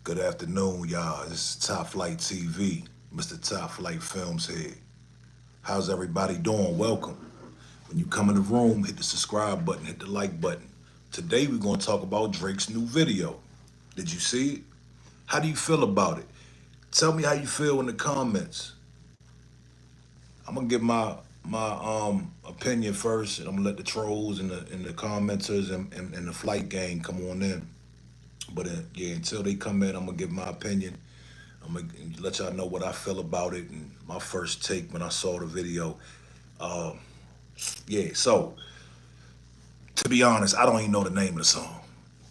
Good afternoon, y'all. This is Top Flight TV, Mr. Top Flight Films here. How's everybody doing? Welcome. When you come in the room, hit the subscribe button, hit the like button. Today we're going to talk about Drake's new video. Did you see it? How do you feel about it? Tell me how you feel in the comments. I'm gonna give my opinion first, and I'm gonna let the trolls and the commenters and the flight gang come on in. But yeah, until they come in, I'm gonna give my opinion. I'm gonna let y'all know what I feel about it and my first take when I saw the video. Yeah, so to be honest, I don't even know the name of the song,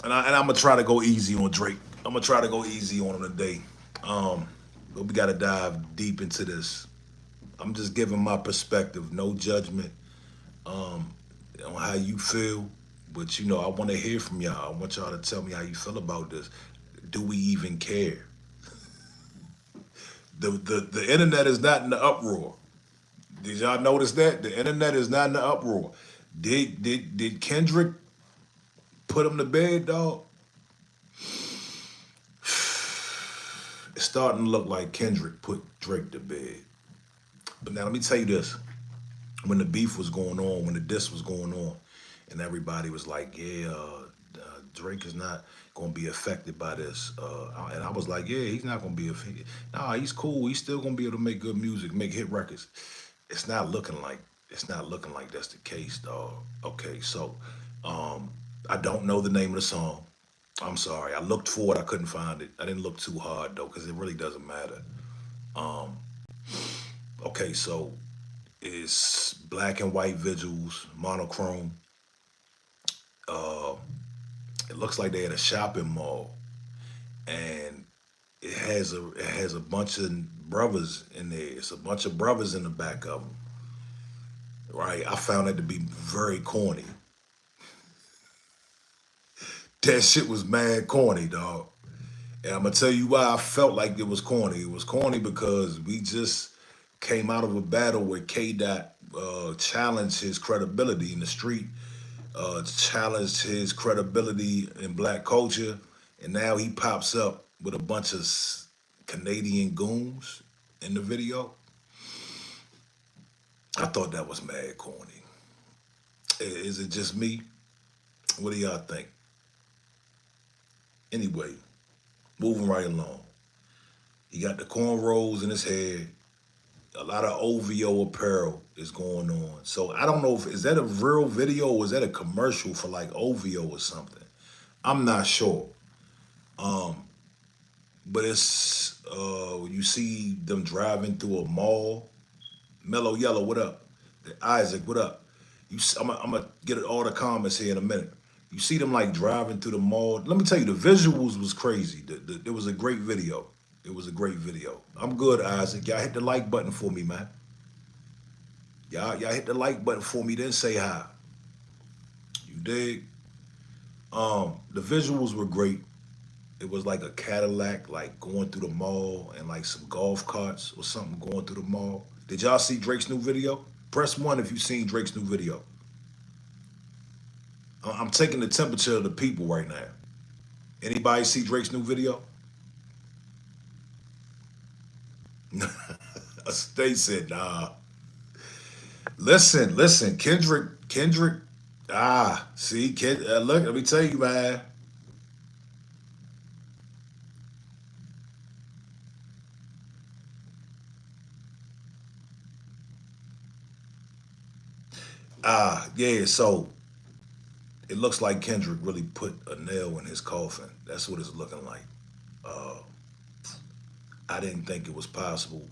and I'm gonna try to go easy on Drake. I'm gonna try to go easy on him today. But we gotta dive deep into this. I'm just giving my perspective, no judgment on how you feel. But I want to hear from y'all. I want y'all to tell me how you feel about this. Do we even care? The internet is not in the uproar. Did y'all notice that? The internet is not in the uproar. Did Kendrick put him to bed, dog? It's starting to look like Kendrick put Drake to bed. But now let me tell you this. When the beef was going on, when the diss was going on, and everybody was like, yeah, Drake is not going to be affected by this. And I was like, yeah, he's not going to be affected. Nah, he's cool. He's still going to be able to make good music, make hit records. It's not looking like that's the case, dog. Okay, so I don't know the name of the song. I'm sorry. I looked for it. I couldn't find it. I didn't look too hard, though, because it really doesn't matter. Okay, so it's black and white visuals, monochrome. It looks like they're at a shopping mall, and it has a bunch of brothers in there. It's a bunch of brothers in the back of them, right? I found that to be very corny. That shit was mad corny, dog. And I'm gonna tell you why I felt like it was corny. It was corny because we just came out of a battle where K. Dot challenged his credibility in the street, challenged his credibility in black culture, and now he pops up with a bunch of Canadian goons in the video. I thought that was mad corny. Is it just me? What do y'all think? Anyway, moving right along. He got the cornrows in his hair. A lot of OVO apparel is going on. So I don't know is that a real video or is that a commercial for like OVO or something? I'm not sure. But it's you see them driving through a mall. Mellow Yellow, what up? Isaac, what up? I'm gonna get all the comments here in a minute. You see them like driving through the mall. Let me tell you, the visuals was crazy. It was a great video. It was a great video. I'm good, Isaac. Y'all hit the like button for me, man. Y'all hit the like button for me, then say hi. You dig? The visuals were great. It was like a Cadillac, like going through the mall, and like some golf carts or something going through the mall. Did y'all see Drake's new video? Press 1 if you've seen Drake's new video. I'm taking the temperature of the people right now. Anybody see Drake's new video? They said, nah. Listen, Kendrick, see, look, let me tell you, man. Yeah, so it looks like Kendrick really put a nail in his coffin. That's what it's looking like. I didn't think it was possible.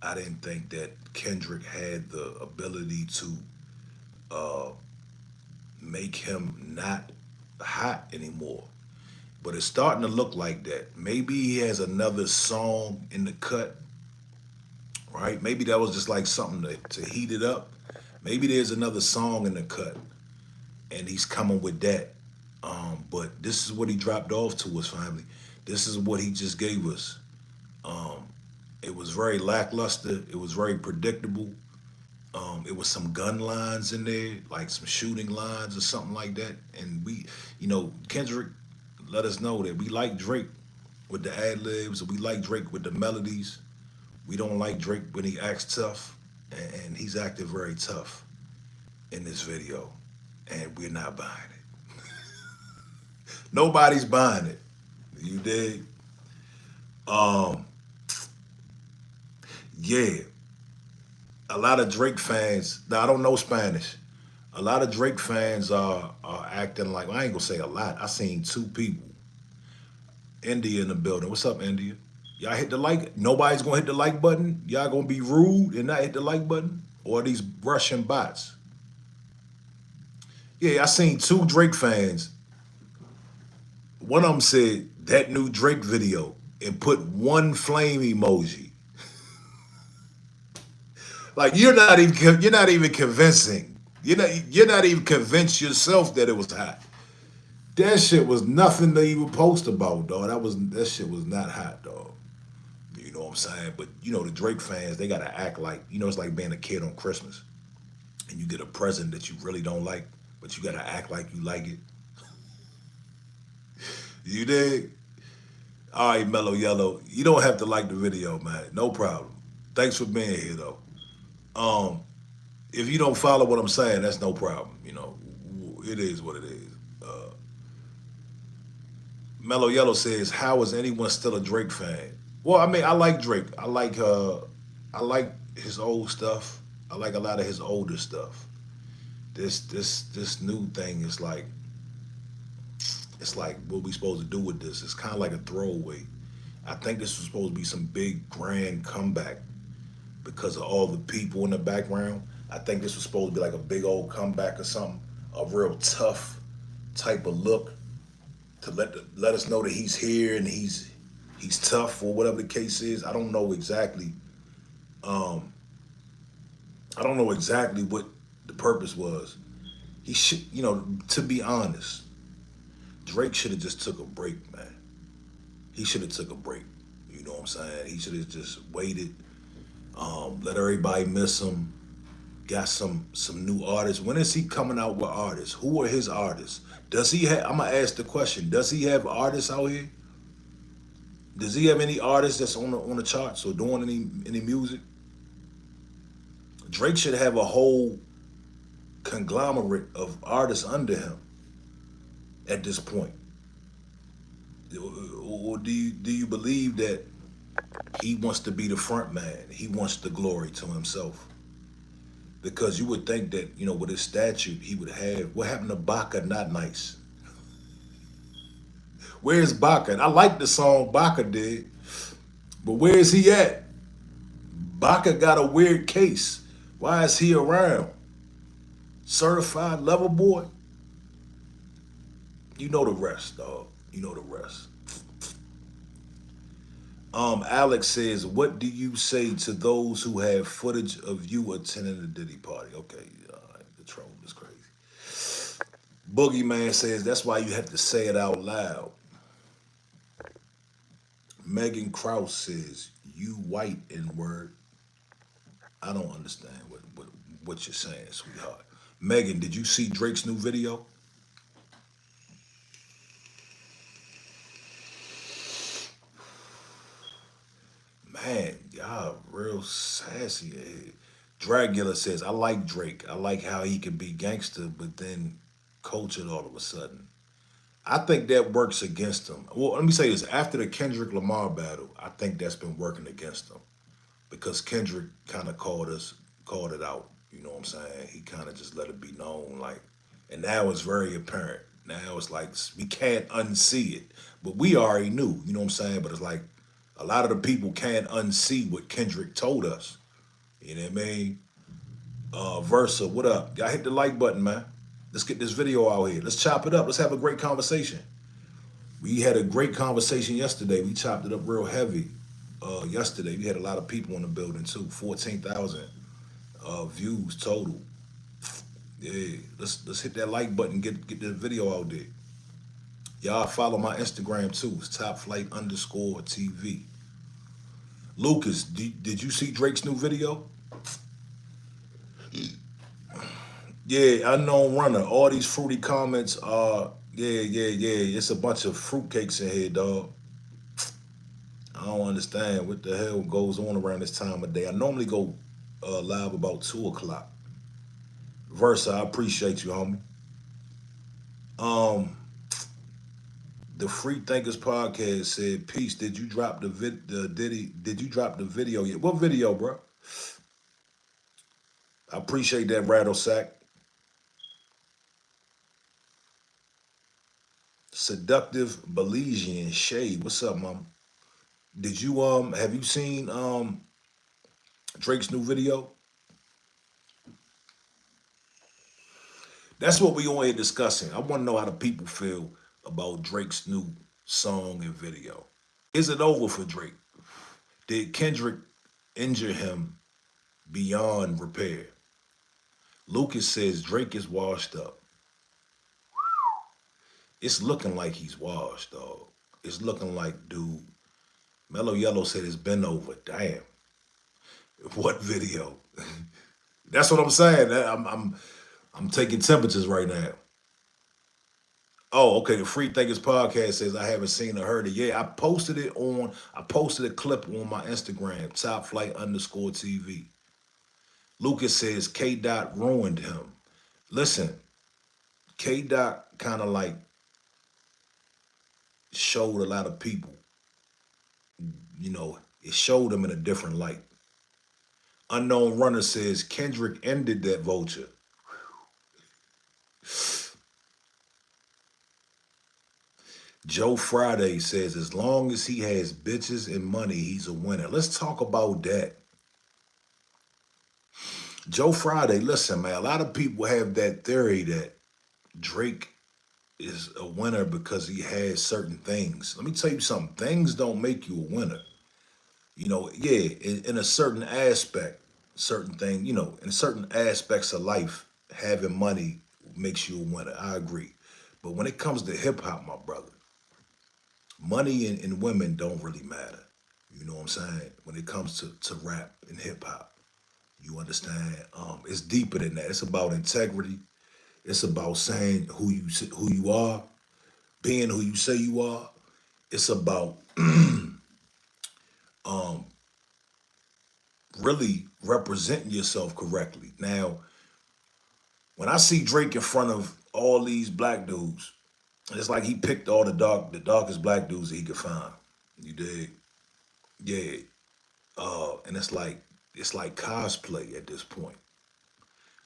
I didn't think that Kendrick had the ability to make him not hot anymore. But it's starting to look like that. Maybe he has another song in the cut, right? Maybe that was just like something to heat it up. Maybe there's another song in the cut, and he's coming with that. But this is what he dropped off to us, family. This is what he just gave us. It was very lackluster. It was very predictable. It was some gun lines in there, like some shooting lines or something like that. And Kendrick let us know that we like Drake. with the ad libs. We like Drake with the melodies. We don't like Drake when he acts tough, and he's acting very tough in this video, and we're not buying it. Nobody's buying it. You dig? Um, yeah. A lot of Drake fans. Now I don't know Spanish. A lot of Drake fans are acting like, well, I ain't gonna say a lot. I seen two people, India in the building. What's up, India? Y'all hit the like. Nobody's gonna hit the like button. Y'all gonna be rude and not hit the like button, or these Russian bots? Yeah, I seen two Drake fans. One of them said that new Drake video and put one flame emoji. Like you're not even convincing. You're not even convinced yourself that it was hot. That shit was nothing to even post about, dog. That shit was not hot, dog. You know what I'm saying? But the Drake fans, they gotta act like it's like being a kid on Christmas, and you get a present that you really don't like, but you gotta act like you like it. You dig? All right, Mellow Yellow. You don't have to like the video, man. No problem. Thanks for being here, though. Um, if you don't follow what I'm saying, that's no problem. It is what it is. Uh, Mellow Yellow says, "How is anyone still a Drake fan?" Well, I mean, I like Drake. I like his old stuff. I like a lot of his older stuff. This new thing is like it's like what we supposed to do with this. It's kind of like a throwaway. I think this was supposed to be some big grand comeback because of all the people in the background. I think this was supposed to be like a big old comeback or something, a real tough type of look to let us know that he's here and he's tough or whatever the case is. Um, I don't know exactly what the purpose was. He should, to be honest, Drake should have just took a break, man. He should have took a break. You know what I'm saying? He should have just waited, let everybody miss him. Got some new artists. When is he coming out with artists? Who are his artists? Does he have? I'm gonna ask the question. Does he have artists out here? Does he have any artists that's on the charts or doing any music? Drake should have a whole conglomerate of artists under him at this point. Or do you believe that he wants to be the front man? He wants the glory to himself. Because you would think that, with his statute, he would have. What happened to Baka Not Nice? Where's Baka? And I like the song Baka did, but where is he at? Baka got a weird case. Why is he around? Certified lover boy? You know the rest, dog. You know the rest. Alex says, what do you say to those who have footage of you attending the Diddy party? Okay, the troll is crazy. Boogeyman says, that's why you have to say it out loud. Megan Krause says, you white in word. I don't understand what you're saying, sweetheart. Megan, did you see Drake's new video? Man, y'all real sassy. Dragula says, I like Drake. I like how he can be gangster, but then cultured all of a sudden. I think that works against him. Well, let me say this. After the Kendrick Lamar battle, I think that's been working against him. Because Kendrick kind of called it out. You know what I'm saying? He kind of just let it be known, like, and now it's very apparent. Now it's like we can't unsee it, but we already knew. You know what I'm saying? But it's like a lot of the people can't unsee what Kendrick told us. You know what I mean? Versa, what up? Y'all hit the like button, man. Let's get this video out here. Let's chop it up. Let's have a great conversation. We had a great conversation yesterday. We chopped it up real heavy. Yesterday we had a lot of people in the building too. 14,000 views total. Yeah, let's hit that like button. Get the video out there. Y'all follow my Instagram too. It's topflight_TV. Lucas, did you see Drake's new video? Yeah, unknown runner. All these fruity comments are yeah. It's a bunch of fruitcakes in here, dog. understand what the hell goes on around this time of day. I normally go live about 2 o'clock. Versa, I appreciate you, homie. Um, the Free Thinkers podcast said, "Peace. Did you drop the Did you drop the video yet? What video, bro? I appreciate that rattle sack. Seductive Belizean Shade. What's up, mom? Did you have you seen Drake's new video? That's what we on here discussing. I want to know how the people feel about Drake's new song and video. Is it over for Drake? Did Kendrick injure him beyond repair? Lucas says Drake is washed up. It's looking like he's washed, dog. It's looking like, dude. Mellow Yellow said it's been over. Damn. What video? That's what I'm saying. I'm taking temperatures right now. Oh, okay. The Free Thinkers podcast says I haven't seen or heard it. Yeah, I posted a clip on my Instagram, top flight underscore TV. Lucas says K Dot ruined him. Listen, K Dot kind of like showed a lot of people, it showed them in a different light. Unknown Runner says Kendrick ended that vulture. Joe Friday says, as long as he has bitches and money, he's a winner. Let's talk about that. Joe Friday, listen, man, a lot of people have that theory that Drake is a winner because he has certain things. Let me tell you something. Things don't make you a winner. Yeah, in a certain aspect, certain thing, in certain aspects of life, having money makes you a winner. I agree. But when it comes to hip hop, my brother, money and women don't really matter. You know what I'm saying? When it comes to rap and hip hop, you understand? It's deeper than that. It's about integrity. It's about saying who you are, being who you say you are. It's about really representing yourself correctly. Now, when I see Drake in front of all these black dudes, it's like he picked all the darkest black dudes that he could find. You dig? Yeah. And it's like cosplay at this point.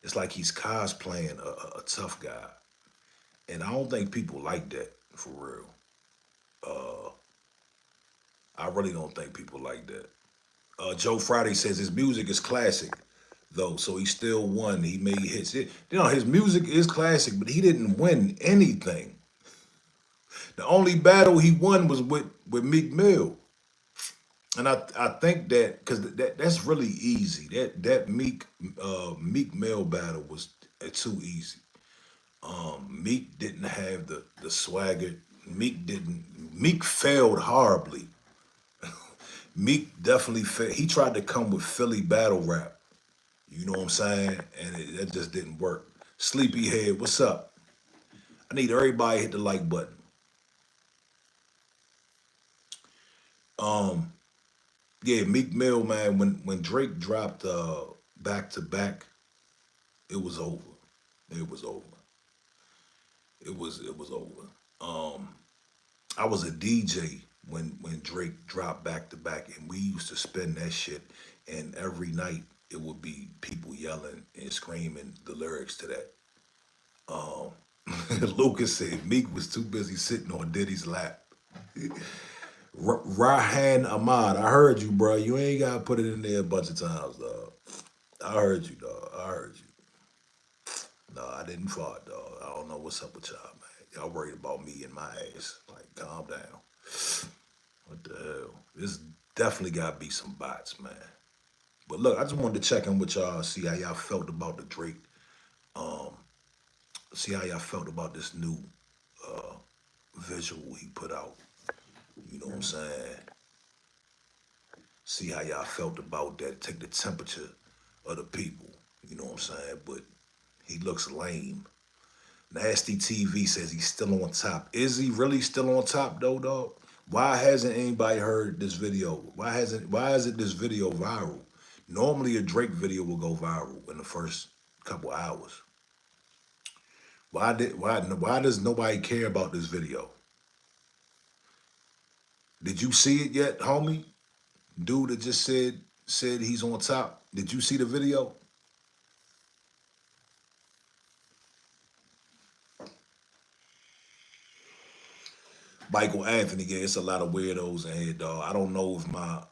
It's like he's cosplaying a tough guy. And I don't think people like that for real. I really don't think people like that. Joe Friday says his music is classic, though, so he still won. He made hits. His music is classic, but he didn't win anything. The only battle he won was with Meek Mill. And I think that because that's really easy. That Meek Mill battle was too easy. Meek didn't have the swagger. Meek failed horribly. Meek definitely failed. He tried to come with Philly battle rap. You know what I'm saying? And that just didn't work. Sleepyhead, what's up? I need everybody to hit the like button. Yeah, Meek Mill, man, when Drake dropped back to back, it was over. It was over. It was over. I was a DJ when Drake dropped back to back, and we used to spin that shit, and every night it would be people yelling and screaming the lyrics to that. Lucas said Meek was too busy sitting on Diddy's lap. Rahan Ahmad, I heard you, bro. You ain't gotta put it in there a bunch of times, dog. I heard you, dog. I heard you. No, I didn't fart, dog. I don't know what's up with y'all, man. Y'all worried about me and my ass. Like, calm down. What the hell? This definitely gotta be some bots, man. But look, I just wanted to check in with y'all, see how y'all felt about the Drake. Um, See how y'all felt about this new uh visual he put out. You know what I'm saying? See how y'all felt about that. Take the temperature of the people. You know what I'm saying? But he looks lame. Nasty TV says he's still on top. Is he really still on top though, dog? Why hasn't anybody heard this video? Why isn't this video viral? Normally a Drake video will go viral in the first couple hours. Why does nobody care about this video? Did you see it yet, homie? Dude that just said he's on top. Did you see the video? Michael Anthony, yeah, it's a lot of weirdos in here, dog. I don't know if my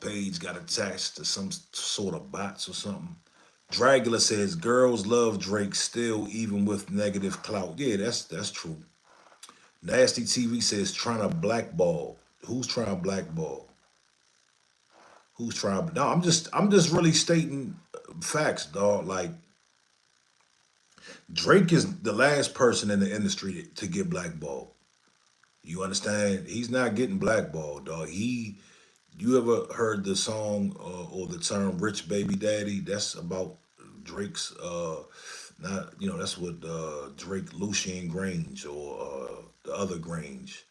page got attached to some sort of bots or something. Dragula says girls love Drake still, even with negative clout. Yeah, that's true. Nasty TV says trying to blackball. Who's trying to blackball? Who's trying? No, I'm just really stating facts, dog. Like Drake is the last person in the industry to get blackballed. You understand? He's not getting blackballed, dog. You ever heard the song or the term "rich baby daddy"? That's about Drake's. Not that's what Drake Lucian Grange or the other Grange.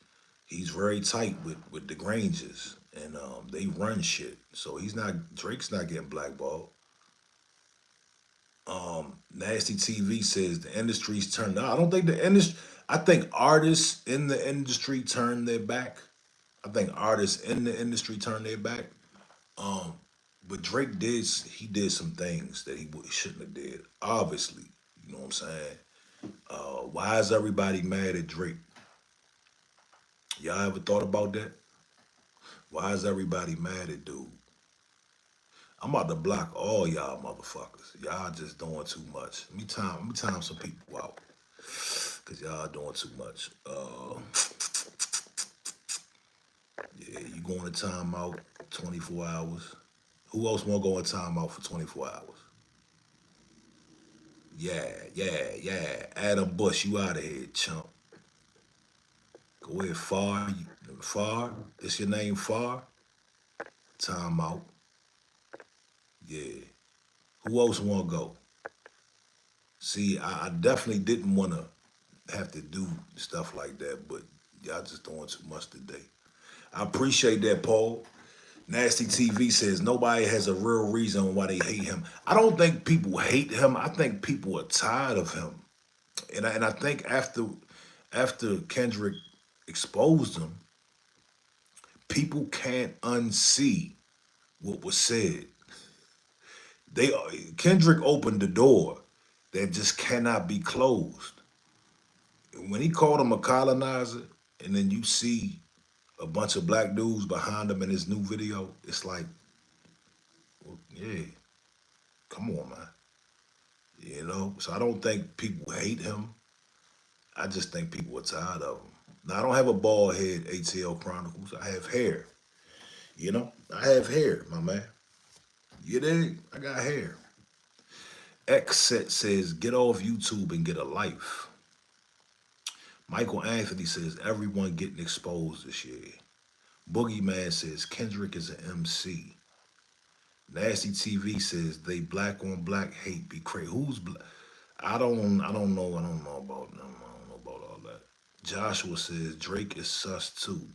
He's very tight with the Granges, and they run shit. So Drake's not getting blackballed. Nasty TV says the industry's turned. No, I don't think the industry. I think artists in the industry turn their back. I think artists in the industry turn their back. Um, but he did some things that he shouldn't have did. Obviously, you know what I'm saying. Why is everybody mad at Drake? Y'all ever thought about that? Why is everybody mad at dude? I'm about to block all y'all motherfuckers. Y'all just doing too much. Let me time some people out. Cause y'all doing too much. Yeah, you going to timeout 24 hours. Who else want to go in timeout for 24 hours? Yeah. Adam Bush, you out of here, chump. Go ahead, Far. Far, this your name, Far? Timeout. Yeah. Who else want to go? See, I definitely didn't want to have to do stuff like that, but y'all just doing too much today. I appreciate that, Paul. Nasty TV says nobody has a real reason why they hate him. I don't think people hate him. I think people are tired of him, and I think after Kendrick exposed him, people can't unsee what was said. They Kendrick opened the door that just cannot be closed. When he called him a colonizer, and then you see a bunch of black dudes behind him in his new video, it's like, well, yeah, come on, man. So I don't think people hate him. I just think people are tired of him. Now I don't have a bald head, ATL Chronicles. I have hair. I have hair, my man. You dig? I got hair. X set says, get off YouTube and get a life. Michael Anthony says, everyone getting exposed this year. Boogeyman says, Kendrick is an MC. Nasty TV says, they black on black hate be crazy. Who's black? I don't know about them. I don't know about all that. Joshua says, Drake is sus too.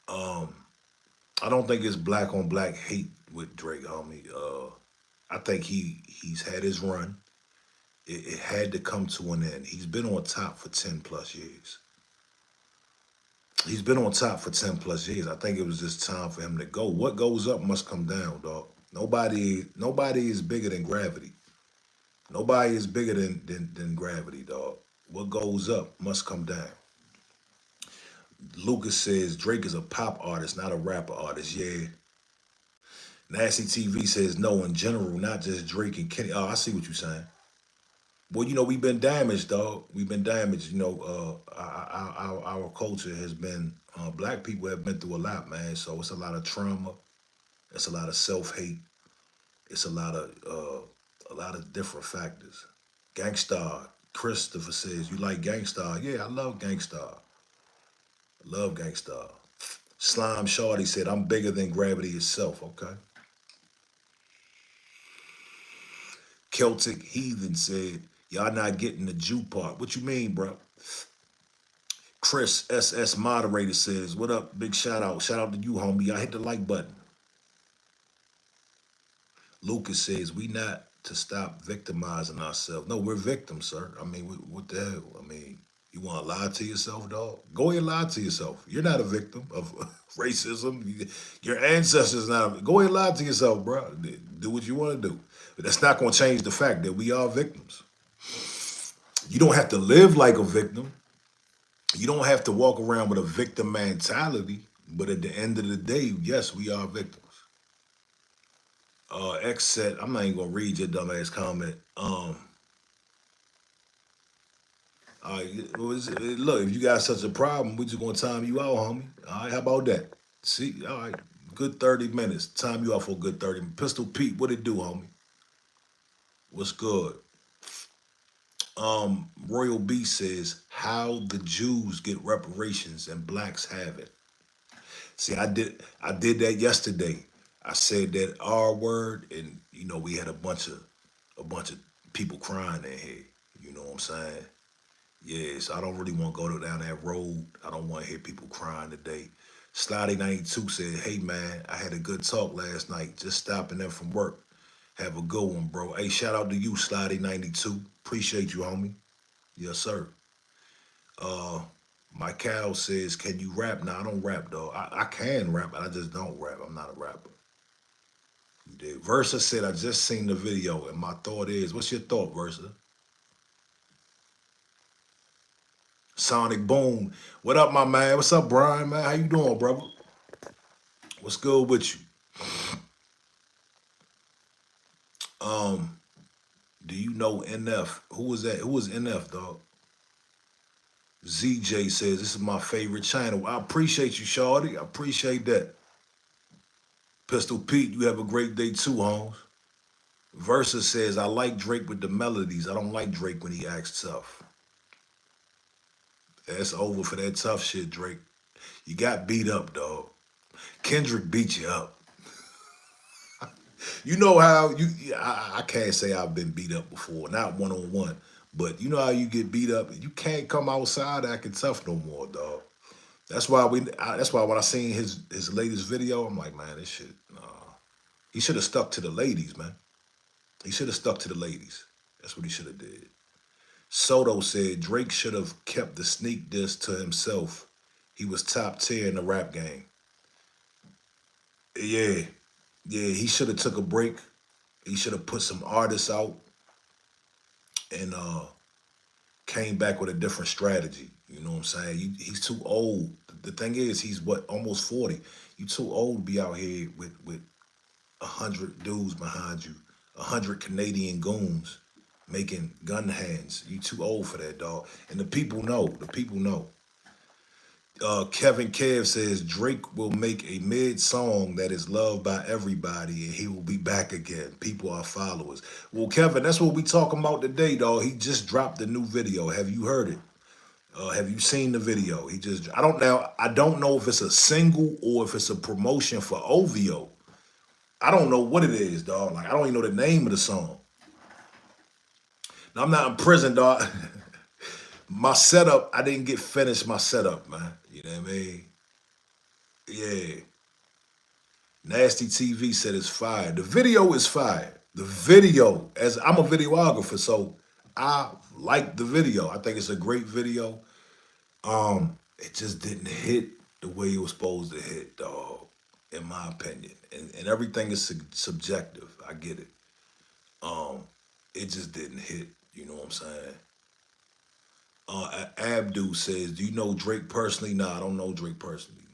Um, I don't think it's black on black hate with Drake, homie. I think he's had his run. It had to come to an end. He's been on top for 10 plus years. He's been on top for 10 plus years. I think it was just time for him to go. What goes up must come down, dog. Nobody is bigger than gravity. Nobody is bigger than gravity, dog. What goes up must come down. Lucas says Drake is a pop artist, not a rapper artist. Yeah. Nasty TV says no, in general, not just Drake and Kenny. Oh, I see what you're saying. Well, we've been damaged, dog. We've been damaged. Our culture has been, black people have been through a lot, man. So it's a lot of trauma. It's a lot of self-hate. It's a lot of different factors. Gangstar, Christopher says, you like Gangstar? Yeah, I love Gangstar. I love Gangstar. Slime Shorty said, I'm bigger than gravity itself. Okay. Celtic Heathen said, y'all not getting the Jew part. What you mean, bro? Chris SS Moderator says, what up? Big shout out. Shout out to you, homie. I hit the like button. Lucas says, we not to stop victimizing ourselves. No, we're victims, sir. I mean, what the hell? I mean, you want to lie to yourself, dog? Go ahead and lie to yourself. You're not a victim of racism. Your ancestors not. Go ahead and lie to yourself, bro. Do what you want to do. But that's not going to change the fact that we are victims. You don't have to live like a victim. You don't have to walk around with a victim mentality. But at the end of the day, yes, we are victims. X said, I'm not even gonna read your dumbass comment. Look, if you got such a problem, we just gonna time you out, homie. All right, how about that? See, all right, good 30 minutes. Time you out for a good 30 minutes. Pistol Pete, what it do, homie? What's good? Royal B says, how the Jews get reparations and blacks have it. See, I did that yesterday. I said that R word, and you know, we had a bunch of people crying in here. You know what I'm saying? Yes, I don't really want to go down that road. I don't want to hear people crying today. Slotty 92 said, hey man, I had a good talk last night, just stopping in from work. Have a good one, bro. Hey, shout out to you, Slotty 92. Appreciate you, homie. Yes, sir. My cow says, can you rap? No, I don't rap, dog. I can rap, but I just don't rap. I'm not a rapper. You did. Versa said, I just seen the video, and my thought is, what's your thought, Versa? Sonic Boom. What up, my man? What's up, Brian, man? How you doing, brother? What's good with you? Do you know NF? Who was that? Who was NF, dog? ZJ says, this is my favorite channel. I appreciate you, Shawty. I appreciate that. Pistol Pete, you have a great day too, Holmes. Versa says, I like Drake with the melodies. I don't like Drake when he acts tough. That's over for that tough shit, Drake. You got beat up, dog. Kendrick beat you up. You know how I can't say I've been beat up before, not one-on-one, but you know how you get beat up. You can't come outside acting tough no more, dog. That's why that's why when I seen his latest video, I'm like, man, this shit, nah. He should have stuck to the ladies, man. He should have stuck to the ladies. That's what he should have did. Soto said Drake should have kept the sneak diss to himself. He was top tier in the rap game. Yeah, he should have took a break. He should have put some artists out and came back with a different strategy. You know what I'm saying? He's too old. The thing is, he's what, almost 40. You too old to be out here with 100 dudes behind you, 100 Canadian goons making gun hands. You too old for that, dog. And the people know. The people know. Kevin Kev says Drake will make a mid song that is loved by everybody and he will be back again. People are followers. Well, Kevin, that's what we talking about today, dog. He just dropped a new video. Have you heard it? Have you seen the video? I don't know if it's a single or if it's a promotion for OVO. I don't know what it is, dog. Like, I don't even know the name of the song. Now, I'm not in prison, dog. My setup, I didn't get finished my setup, man. You know what I mean? Yeah. Nasty TV said it's fire. The video is fire. The video, as I'm a videographer, so I like the video. I think it's a great video. It just didn't hit the way it was supposed to hit, dog, in my opinion. And everything is subjective. I get it. It just didn't hit. You know what I'm saying? Abdul says, do you know Drake personally? Nah, I don't know Drake personally.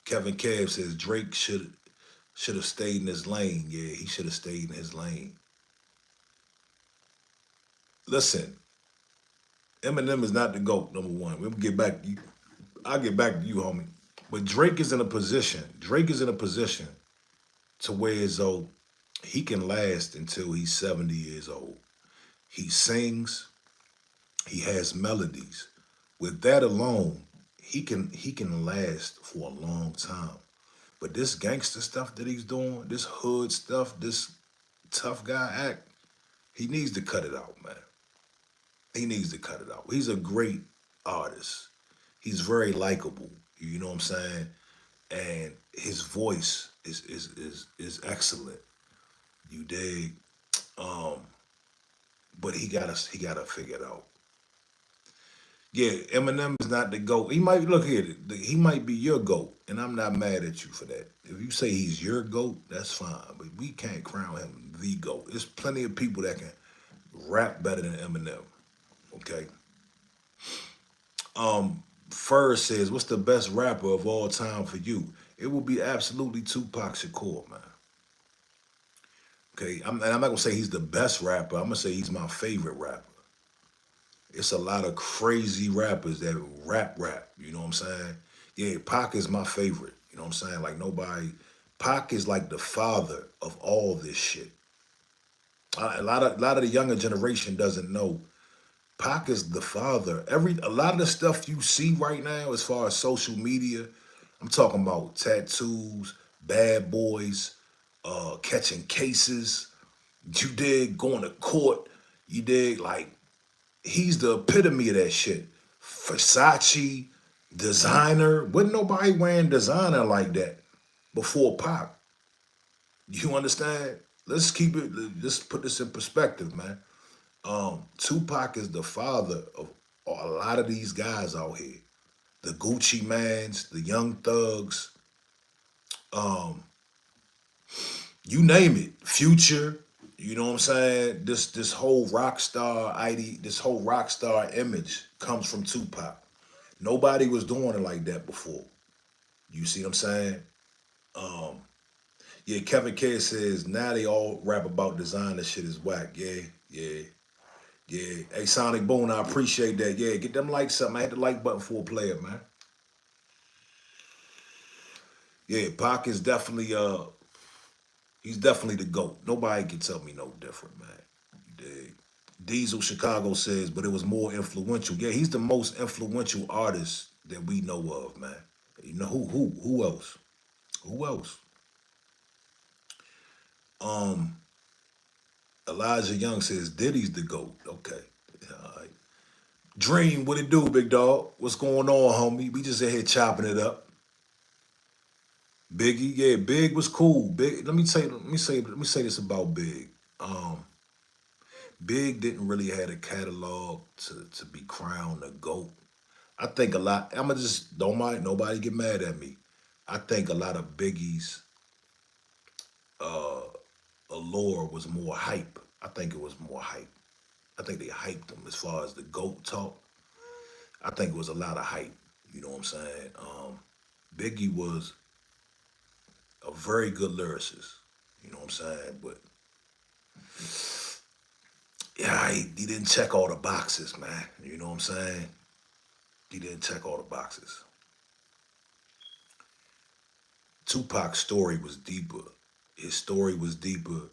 Kevin Kev says Drake should have stayed in his lane. Yeah, he should have stayed in his lane. Listen, Eminem is not the GOAT, number one. We'll get back to you. I'll get back to you, homie. But Drake is in a position. Drake is in a position to where as though he can last until he's 70 years old. He sings. He has melodies. With that alone, he can last for a long time. But this gangster stuff that he's doing, this hood stuff, this tough guy act, he needs to cut it out, man. He needs to cut it out. He's a great artist. He's very likable. You know what I'm saying? And his voice is excellent. You dig? Um, but he gotta figure it out. Yeah, Eminem is not the GOAT. He might look here. He might be your GOAT, and I'm not mad at you for that. If you say he's your GOAT, that's fine. But we can't crown him the GOAT. There's plenty of people that can rap better than Eminem. Okay. Fur says, "What's the best rapper of all time for you?" It will be absolutely Tupac Shakur, man. Okay, and I'm not gonna say he's the best rapper. I'm gonna say he's my favorite rapper. It's a lot of crazy rappers that rap. You know what I'm saying? Yeah, Pac is my favorite. You know what I'm saying? Like nobody. Pac is like the father of all this shit. A lot of the younger generation doesn't know. Pac is the father. A lot of the stuff you see right now, as far as social media, I'm talking about tattoos, bad boys, catching cases. You dig going to court. You dig like he's the epitome of that shit. Versace, designer. Wasn't nobody wearing designer like that before Pac. You understand? Let's keep it. Let's put this in perspective, man. Tupac is the father of a lot of these guys out here. The Gucci Mans, the Young Thugs, um, you name it. Future. You know what I'm saying? This whole rock star ID, this whole rock star image comes from Tupac. Nobody was doing it like that before. You see what I'm saying? Um, yeah, Kevin K says now they all rap about design. This shit is whack. Yeah, yeah, yeah. Hey, Sonic Boone, I appreciate that. Yeah, get them likes up. I had the like button for a player, man. Yeah, Pac is definitely he's definitely the GOAT. Nobody can tell me no different, man. You dig? Diesel Chicago says, but it was more influential. Yeah, he's the most influential artist that we know of, man. You know who else? Who else? Um, Elijah Young says Diddy's the GOAT. Okay. All right. Dream, what it do, big dog? What's going on, homie? We just in here chopping it up. Biggie, yeah, Big was cool. Big, let me say this about Big. Um, Big didn't really have a catalog to be crowned a GOAT. I think a lot. I'ma just don't mind nobody get mad at me. I think a lot of Biggie's uh allure was more hype. I think it was more hype. I think they hyped him as far as the GOAT talk. I think it was a lot of hype. You know what I'm saying? Biggie was a very good lyricist. You know what I'm saying? But yeah, he didn't check all the boxes, man. You know what I'm saying? He didn't check all the boxes. Tupac's story was deeper. His story was deeper.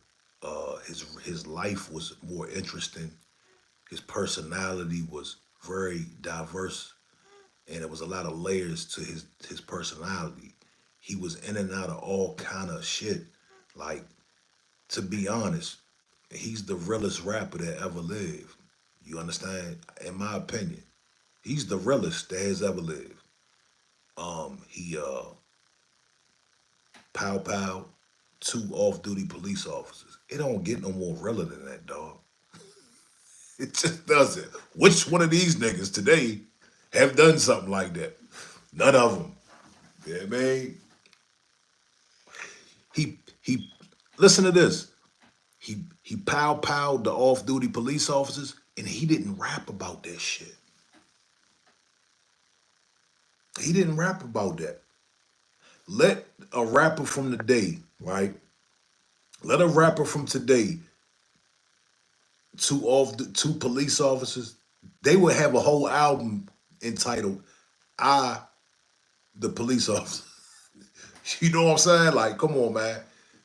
His life was more interesting. His personality was very diverse, and there was a lot of layers to his personality. He was in and out of all kind of shit. Like to be honest, he's the realest rapper that ever lived. You understand? In my opinion, he's the realest that has ever lived. He pow pow, two off duty police officers. It don't get no more realer than that, dog. It just doesn't. Which one of these niggas today have done something like that? None of them. Yeah, man. He. Listen to this. He pow powed the off duty police officers, and he didn't rap about that shit. He didn't rap about that. Let a rapper from the day, right? Let a rapper from today, two police officers, they would have a whole album entitled "I the Police Officer." You know what I'm saying? Like, come on, man.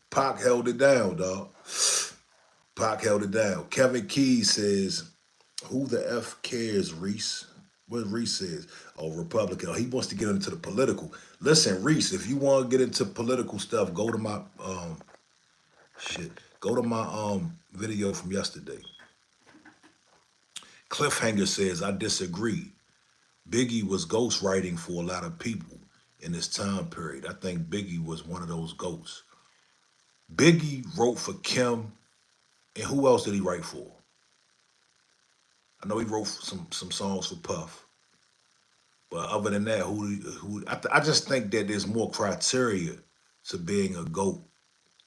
Pac held it down, dog. Pac held it down. Kevin Keys says, "Who the f cares, Reese?" What Reese says? Oh, Republican. Oh, he wants to get into the political. Listen, Reese, if you want to get into political stuff, go to my shit. Go to my video from yesterday. Cliffhanger says, "I disagree. Biggie was ghostwriting for a lot of people in this time period. I think Biggie was one of those ghosts. Biggie wrote for Kim, and who else did he write for? I know he wrote some songs for Puff, but other than that, I just think that there's more criteria to being a goat.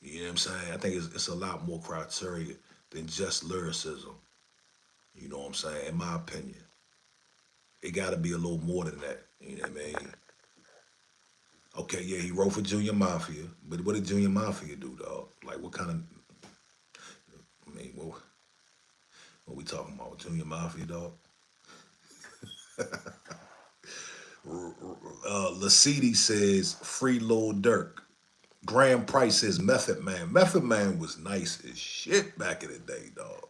You know what I'm saying? I think it's a lot more criteria than just lyricism. You know what I'm saying? In my opinion, it got to be a little more than that. You know what I mean? Okay, yeah, he wrote for Junior Mafia, but what did Junior Mafia do, dog? Like, what kind of? I mean, what we talking about? Junior Mafia, dog? Lacidi says free Lil Durk. Graham Price says Method Man. Method Man was nice as shit back in the day, dog.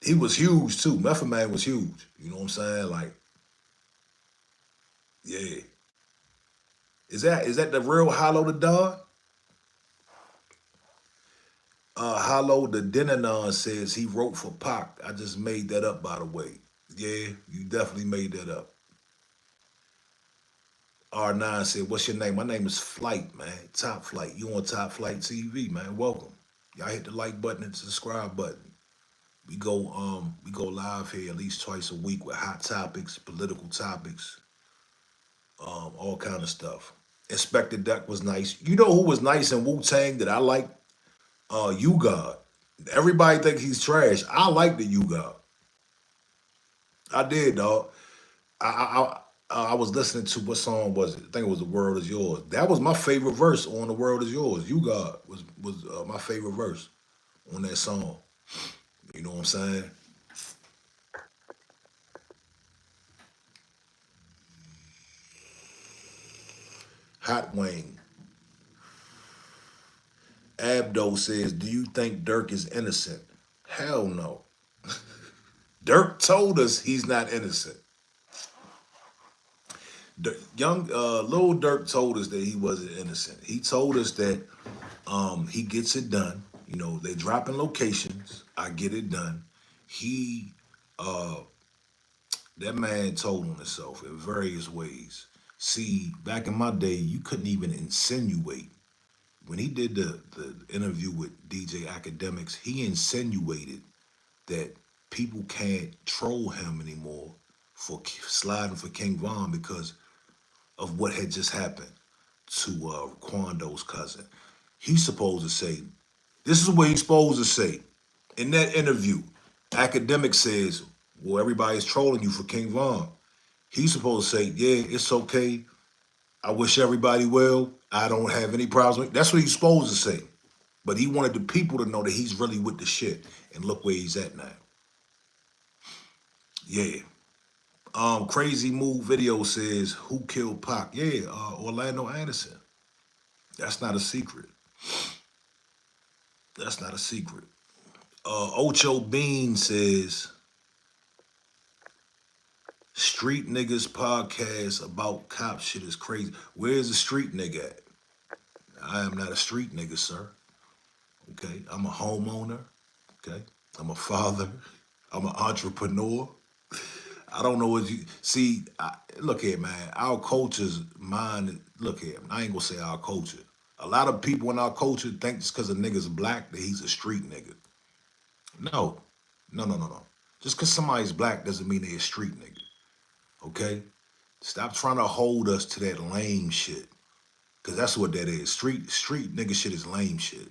He was huge too. Method Man was huge. You know what I'm saying? Like, yeah. Is that the real Hollow the Don? Hollow the Denanon says he wrote for Pac. I just made that up, by the way. Yeah, you definitely made that up. R9 said, what's your name? My name is Flight, man. Top Flight. You on Top Flight TV, man. Welcome. Y'all hit the like button and subscribe button. We go live here at least twice a week with hot topics, political topics, all kind of stuff. Inspector Duck was nice. You know who was nice in Wu-Tang that I like? You God. Everybody think he's trash. I like the You God. I did, dog. I was listening to what song was it? I think it was "The World Is Yours." That was my favorite verse on "The World Is Yours." You God was my favorite verse on that song. You know what I'm saying? Hot Wing. Abdo says, "Do you think Dirk is innocent?" Hell no. Dirk told us he's not innocent. Lil Durk told us that he wasn't innocent. He told us that he gets it done. You know, they dropping locations. I get it done. He that man told on himself in various ways. See, back in my day, you couldn't even insinuate. When he did the interview with DJ Academics, he insinuated that people can't troll him anymore for sliding for King Von because of what had just happened to Quando's cousin. He's supposed to say, this is what he's supposed to say. In that interview, Academic says, well, everybody's trolling you for King Von. He's supposed to say, yeah, it's okay. I wish everybody well. I don't have any problems with it. That's what he's supposed to say. But he wanted the people to know that he's really with the shit. And look where he's at now. Yeah. Crazy Move video says, who killed Pac? Yeah, Orlando Anderson. That's not a secret. That's not a secret. Ocho Bean says, street niggas podcast about cop shit is crazy. Where's the street nigga at? I am not a street nigga, sir. Okay, I'm a homeowner. Okay, I'm a father. I'm an entrepreneur. I don't know what you see. Look here, man. Our culture's mind. Look here. I ain't gonna say our culture. A lot of people in our culture think just because a nigga's black that he's a street nigga. No, no. Just because somebody's black doesn't mean they're a street nigga. Okay? Stop trying to hold us to that lame shit. Cause that's what that is. Street nigga shit is lame shit.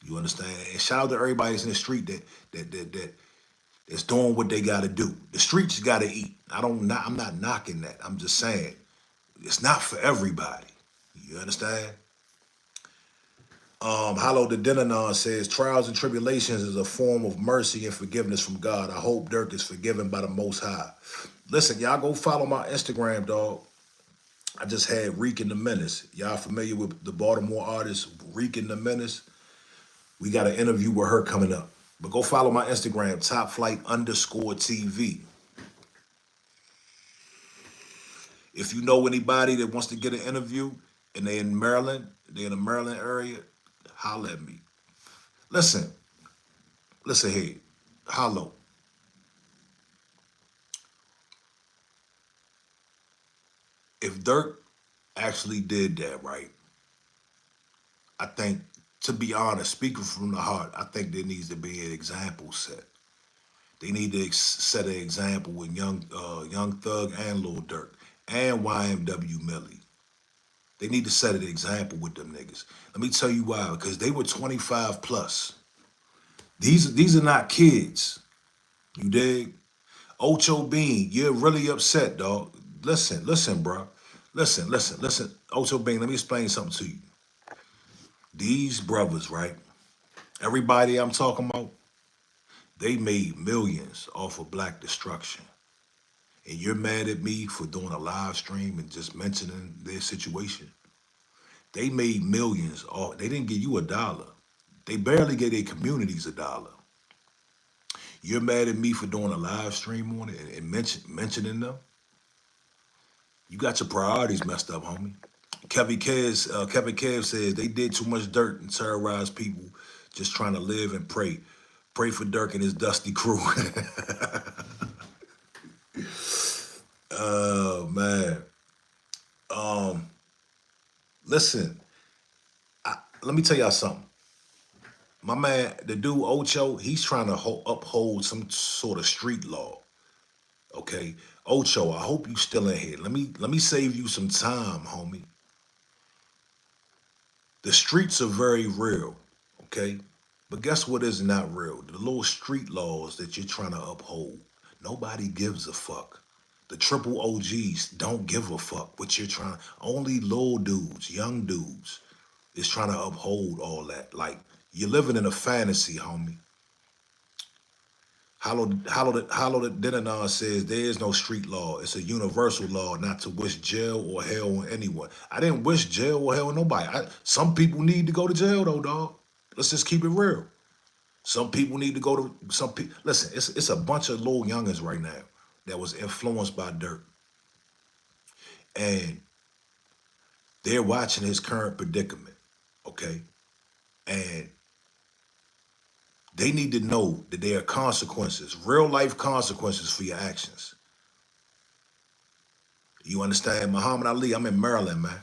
You understand? And shout out to everybody that's in the street that's doing what they gotta do. The streets gotta eat. I'm not knocking that. I'm just saying it's not for everybody. You understand? Hollow the Denanon says trials and tribulations is a form of mercy and forgiveness from God. I hope Dirk is forgiven by the Most High. Listen, y'all go follow my Instagram, dog. I just had Reek and the Menace. Y'all familiar with the Baltimore artist Reek and the Menace? We got an interview with her coming up. But go follow my Instagram, topflight_TV. If you know anybody that wants to get an interview and they're in Maryland, they're in the Maryland area, holler at me. Listen here. Hollow. If Dirk actually did that, right, I think, to be honest, speaking from the heart, I think there needs to be an example set. They need to set an example with Young Thug and Lil Durk and YMW Millie. They need to set an example with them niggas. Let me tell you why. Because they were 25 plus. These are not kids. You dig? Ocho Bean, you're really upset, dog. Listen, bro. Listen. Ocho Bean, let me explain something to you. These brothers, right? Everybody I'm talking about, they made millions off of Black Destruction. And you're mad at me for doing a live stream and just mentioning their situation. They made millions off. They didn't give you a dollar. They barely gave their communities a dollar. You're mad at me for doing a live stream on it and mentioning them. You got your priorities messed up, homie. Kevin Kev says they did too much dirt and terrorized people just trying to live and pray. Pray for Dirk and his dusty crew. Oh man. Um, Listen, let me tell y'all something. My man, the dude Ocho, he's trying to uphold some sort of street law. Okay, Ocho, I hope you still in here. Let me save you some time, homie. The streets are very real, okay? But guess what is not real? The little street laws that you're trying to uphold. Nobody gives a fuck. The triple OGs don't give a fuck what you're trying. Only little dudes, young dudes, is trying to uphold all that. Like you're living in a fantasy, homie. Hollow the Denanon says there is no street law. It's a universal law not to wish jail or hell on anyone. I didn't wish jail or hell on nobody. Some people need to go to jail though, dog. Let's just keep it real. Some people need to go to some people. Listen, it's a bunch of little youngins right now that was influenced by Dirt, and they're watching his current predicament. Okay, and they need to know that there are consequences, real life consequences for your actions. You understand? Muhammad Ali, I'm in Maryland, man.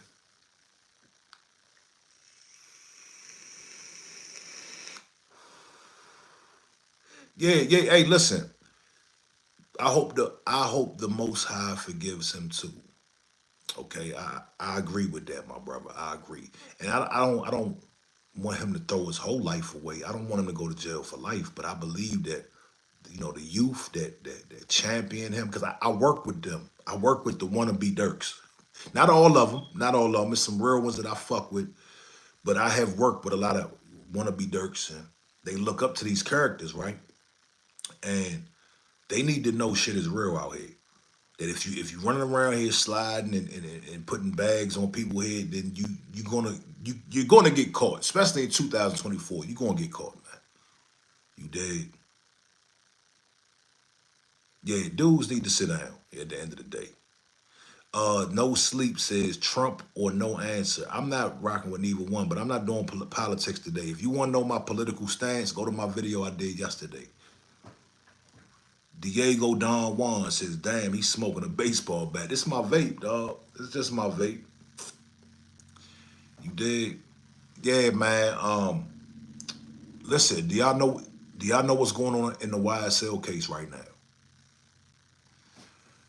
Yeah. Hey, listen. I hope the Most High forgives him too. Okay, I agree with that, my brother. I agree, and I don't want him to throw his whole life away. I don't want him to go to jail for life. But I believe that the youth that champion him, because I work with them. I work with the wannabe Dirks. Not all of them. Not all of them. It's some real ones that I fuck with. But I have worked with a lot of wannabe Dirks, and they look up to these characters, right? And they need to know shit is real out here. That if you running around here sliding and putting bags on people's head, then you're gonna get caught. Especially in 2024, you're gonna get caught, man. You dig? Yeah, dudes need to sit down at the end of the day. No sleep says Trump or no answer. I'm not rocking with neither one, but I'm not doing politics today. If you want to know my political stance, go to my video I did yesterday. Diego Don Juan says, damn, he's smoking a baseball bat. This is my vape, dog. It's just my vape. You dig? Yeah, man. Listen, do y'all know what's going on in the YSL case right now?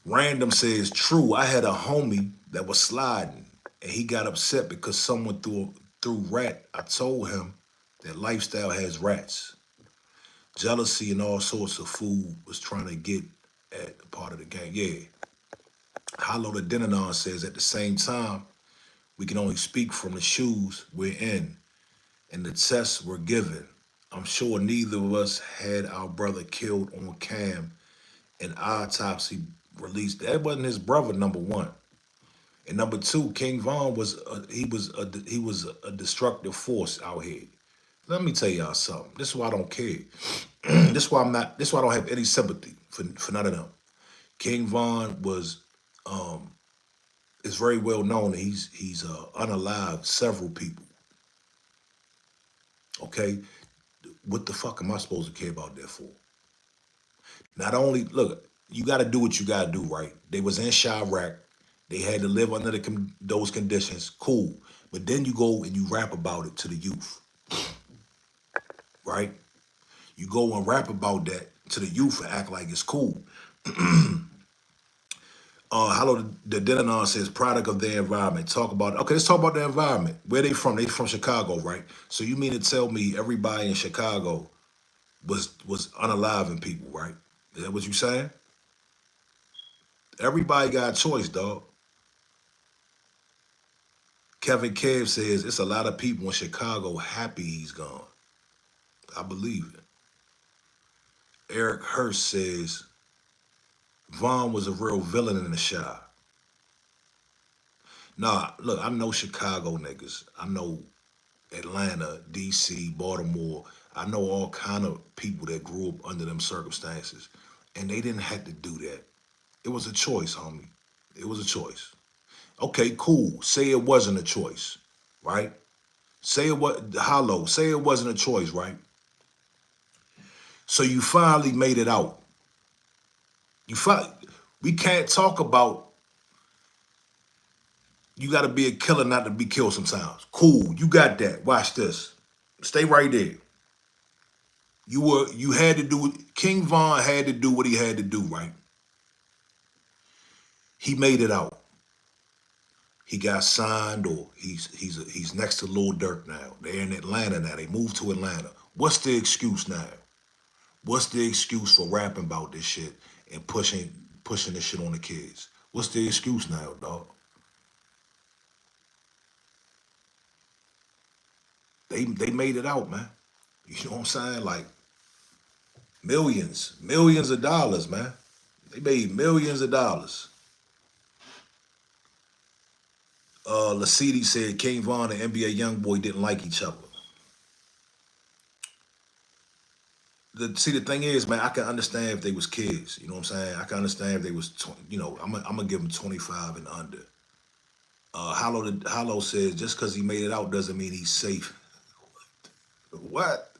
Random says, true, I had a homie that was sliding and he got upset because someone threw rat. I told him that lifestyle has rats. Jealousy and all sorts of food was trying to get at a part of the game. Yeah. Hollow the Denanon says at the same time, we can only speak from the shoes we're in and the tests we're given. I'm sure neither of us had our brother killed on cam and autopsy released. That wasn't his brother, number one. And number two, King Von was a destructive force out here. Let me tell y'all something. This is why I don't care. This is why I don't have any sympathy for none of them. King Von is very well known. He's unalived several people. Okay, what the fuck am I supposed to care about that for? Not only look, you got to do what you got to do, right? They was in Chirac. They had to live under those conditions. Cool. But then you go and you rap about it to the youth, right? You go and rap about that to the youth and act like it's cool. Hello, the Denanon says product of their environment. Talk about okay. Let's talk about the environment. Where they from? They from Chicago, right? So you mean to tell me everybody in Chicago was unaliving people, right? Is that what you saying? Everybody got a choice, dog. Kevin Kev says it's a lot of people in Chicago happy he's gone. I believe it. Eric Hurst says Vaughn was a real villain in the shop. Nah, look, I know Chicago niggas. I know Atlanta, DC, Baltimore. I know all kind of people that grew up under them circumstances. And they didn't have to do that. It was a choice, homie. It was a choice. Okay, cool. Say it wasn't a choice, right? Say it was hollow. Say it wasn't a choice, right? So you finally made it out. We can't talk about you got to be a killer not to be killed sometimes. Cool, you got that. Watch this. Stay right there. You had to do King Von had to do what he had to do, right? He made it out. He got signed, or he's next to Lil Durk now. They're in Atlanta now. They moved to Atlanta. What's the excuse now? What's the excuse for rapping about this shit and pushing this shit on the kids? What's the excuse now, dog? They made it out, man. You know what I'm saying? Like millions of dollars, man. They made millions of dollars. Lasidi said King Von and NBA YoungBoy didn't like each other. See, the thing is, man, I can understand if they was kids. You know what I'm saying? I can understand if they was, I'm gonna give them 25 and under. Hollow says just because he made it out doesn't mean he's safe. What?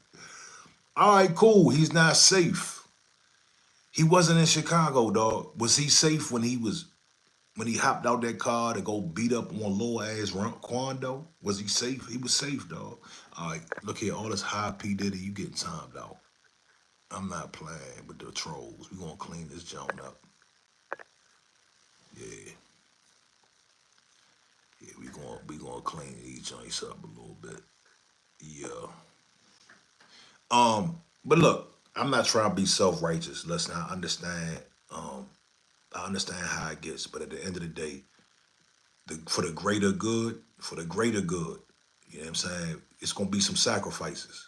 All right, cool. He's not safe. He wasn't in Chicago, dog. Was he safe when he hopped out that car to go beat up on low ass Quando? Was he safe? He was safe, dog. All right, look here, all this high P Diddy, you getting timed out. I'm not playing with the trolls. We gonna clean this joint up. Yeah. Yeah, we gonna clean these joints up a little bit. Yeah. But look, I'm not trying to be self-righteous. Listen, I understand how it gets, but at the end of the day, for the greater good, you know what I'm saying? It's gonna be some sacrifices.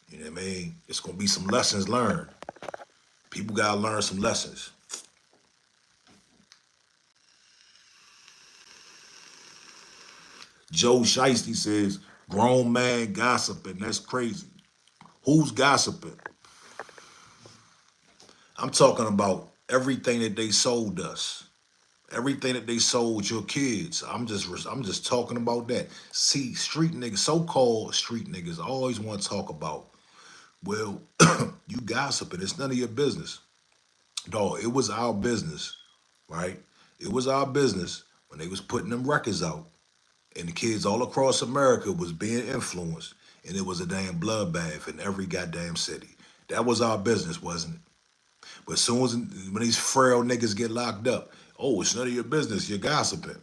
You know what I mean? It's gonna be some lessons learned. People gotta learn some lessons. Joe Shiesty says, grown man gossiping. That's crazy. Who's gossiping? I'm talking about everything that they sold us. Everything that they sold your kids. I'm just talking about that. See, street niggas, so-called street niggas always want to talk about, well, you gossiping. It's none of your business. Dog, it was our business, right? It was our business when they was putting them records out. And the kids all across America was being influenced. And it was a damn bloodbath in every goddamn city. That was our business, wasn't it? But as soon as when these frail niggas get locked up, oh, it's none of your business. You're gossiping.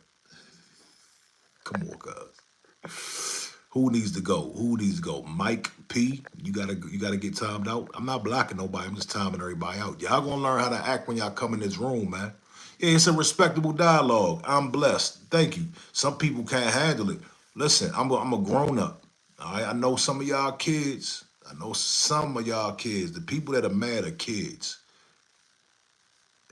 Come on, cuz. Who needs to go? Who needs to go? Mike P. You gotta get timed out. I'm not blocking nobody. I'm just timing everybody out. Y'all gonna learn how to act when y'all come in this room, man. Yeah, it's a respectable dialogue. I'm blessed. Thank you. Some people can't handle it. Listen, I'm a grown up. All right, I know some of y'all kids. I know some of y'all kids. The people that are mad are kids.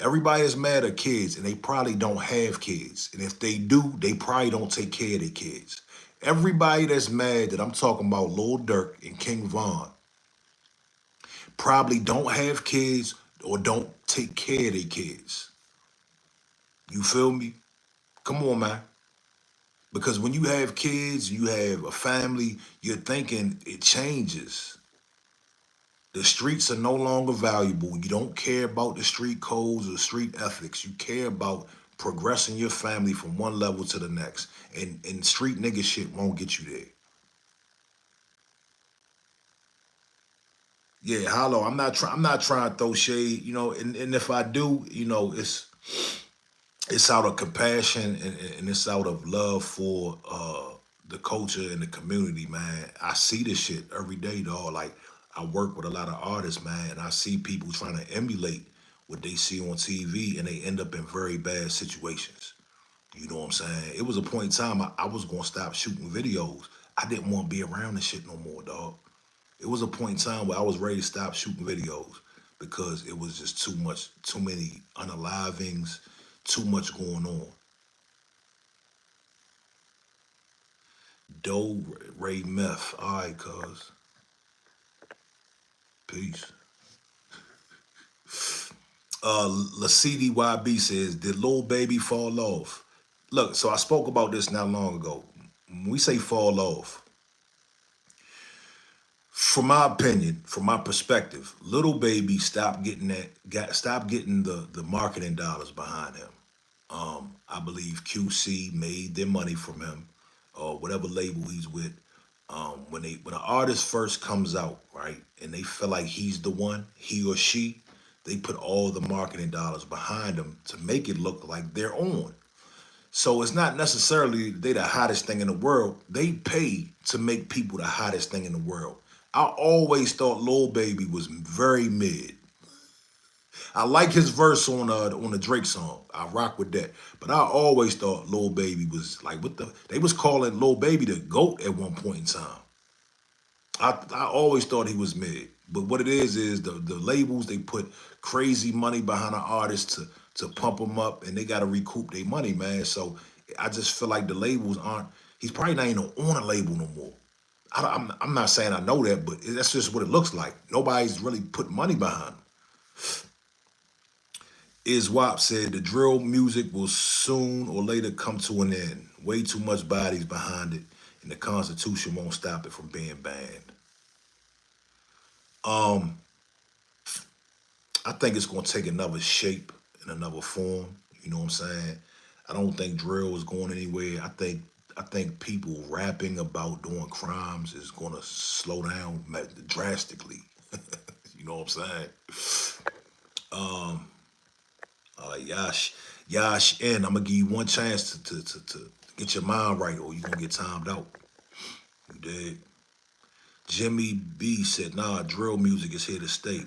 Everybody is mad at kids, and they probably don't have kids. And if they do, they probably don't take care of their kids. Everybody that's mad that I'm talking about Lil Durk and King Von probably don't have kids or don't take care of their kids. You feel me? Come on, man. Because when you have kids, you have a family, you're thinking it changes. The streets are no longer valuable. You don't care about the street codes or street ethics. You care about progressing your family from one level to the next. And street nigga shit won't get you there. Yeah, hollow. I'm not trying to throw shade, and if I do, it's out of compassion and it's out of love for the culture and the community, man. I see this shit every day, dog. Like I work with a lot of artists, man, and I see people trying to emulate what they see on TV and they end up in very bad situations. You know what I'm saying? It was a point in time I was gonna stop shooting videos. I didn't want to be around this shit no more, dog. It was a point in time where I was ready to stop shooting videos because it was just too much, too many unalivings, too much going on. Doe Ray Meth. All right, cuz. Peace. LaCDYB says, did Lil Baby fall off? Look, so I spoke about this not long ago. When we say fall off, from my opinion, from my perspective, Little Baby stopped getting stopped getting the marketing dollars behind him. I believe QC made their money from him, or whatever label he's with. When an artist first comes out, right, and they feel like he's the one, he or she, they put all the marketing dollars behind them to make it look like they're on. So it's not necessarily they the hottest thing in the world. They pay to make people the hottest thing in the world. I always thought Lil Baby was very mid. I like his verse on the Drake song. I rock with that. But I always thought Lil Baby was like what the they was calling Lil Baby the GOAT at one point in time. I always thought he was mid. But what it is the labels they put crazy money behind an artist to pump them up and they gotta recoup their money, man. So I just feel like the labels aren't he's probably not even on a label no more. I'm not saying I know that, but that's just what it looks like. Nobody's really put money behind him. Iswap said the drill music will soon or later come to an end. Way too much bodies behind it, and the Constitution won't stop it from being banned. Um, I think it's gonna take another shape and another form. You know what I'm saying? I don't think drill is going anywhere. I think people rapping about doing crimes is gonna slow down drastically. You know what I'm saying? Yash, and I'm gonna give you one chance to get your mind right, or you gonna get timed out. You dig? Jimmy B said, "Nah, drill music is here to stay."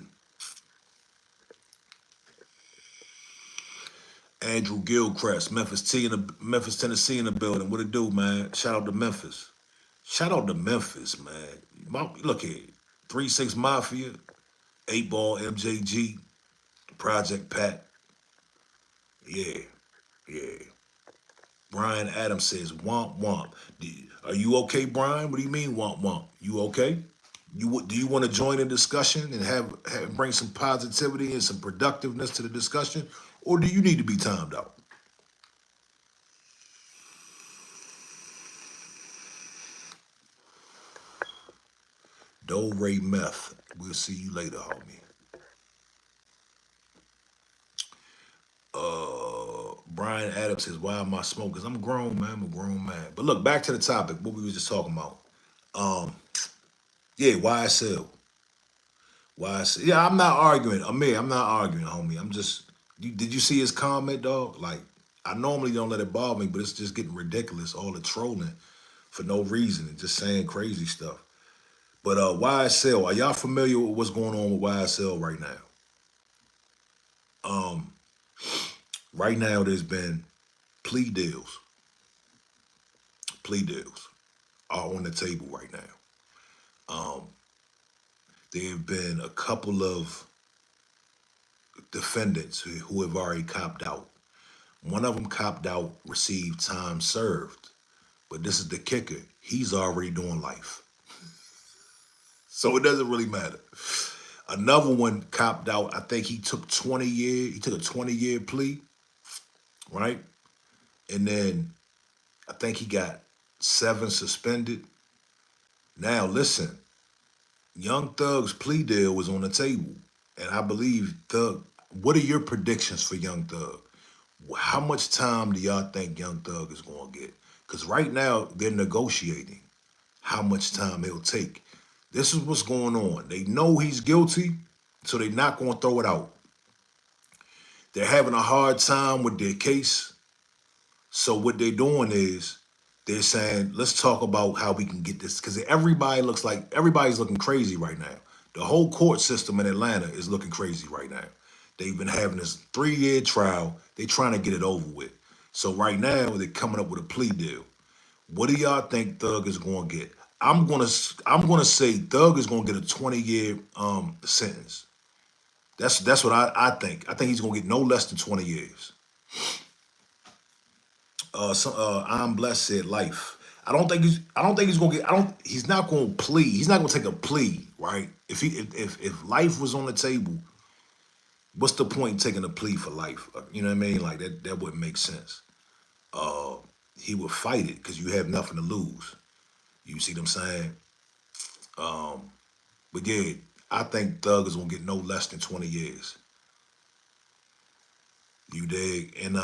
Andrew Gilchrist, Memphis, Tennessee in the building. What it do, man? Shout out to Memphis. Shout out to Memphis, man. Look here, 3-6 Mafia, 8 Ball MJG, Project Pat. Yeah, yeah. Brian Adams says, "Womp womp." Are you okay, Brian? What do you mean, womp womp? You okay? Do you want to join the discussion and bring some positivity and some productiveness to the discussion, or do you need to be timed out? Do Ray Meth. We'll see you later, homie. Brian Adams says, "Why am I smoking? Because I'm grown, man. I'm a grown man." But look, back to the topic. What we was just talking about. Um, yeah, YSL. YSL. Yeah, I'm not arguing. Amir, I'm not arguing, homie. I'm just. Did you see his comment, dog? Like, I normally don't let it bother me, but it's just getting ridiculous. All the trolling for no reason and just saying crazy stuff. But YSL, are y'all familiar with what's going on with YSL right now? Um, right now, there's been plea deals. Plea deals are on the table right now. Um, there have been a couple of defendants who have already copped out. One of them copped out, received time served. But this is the kicker. He's already doing life. So it doesn't really matter. Another one copped out. I think he took 20 years. He took a 20-year plea, right? And then I think he got 7 suspended. Now listen, Young Thug's plea deal was on the table. And I believe Thug, what are your predictions for Young Thug? How much time do y'all think Young Thug is going to get? Because right now they're negotiating how much time he'll take. This is what's going on. They know he's guilty, so they're not going to throw it out. They're having a hard time with their case. So what they're doing is they're saying, let's talk about how we can get this. Because everybody's looking crazy right now. The whole court system in Atlanta is looking crazy right now. They've been having this 3-year trial. They're trying to get it over with. So right now they're coming up with a plea deal. What do y'all think Thug is going to get? I'm gonna say Thug is going to get a 20-year sentence. That's what I think. I think he's going to get no less than 20 years. I'm blessed said life. I don't think he's gonna get. He's not gonna plea. He's not gonna take a plea, right? If life was on the table, what's the point in taking a plea for life? You know what I mean? Like that wouldn't make sense. Uh, he would fight it because you have nothing to lose. You see what I'm saying? Um, but yeah, I think Thug is gonna get no less than 20 years. You dig? And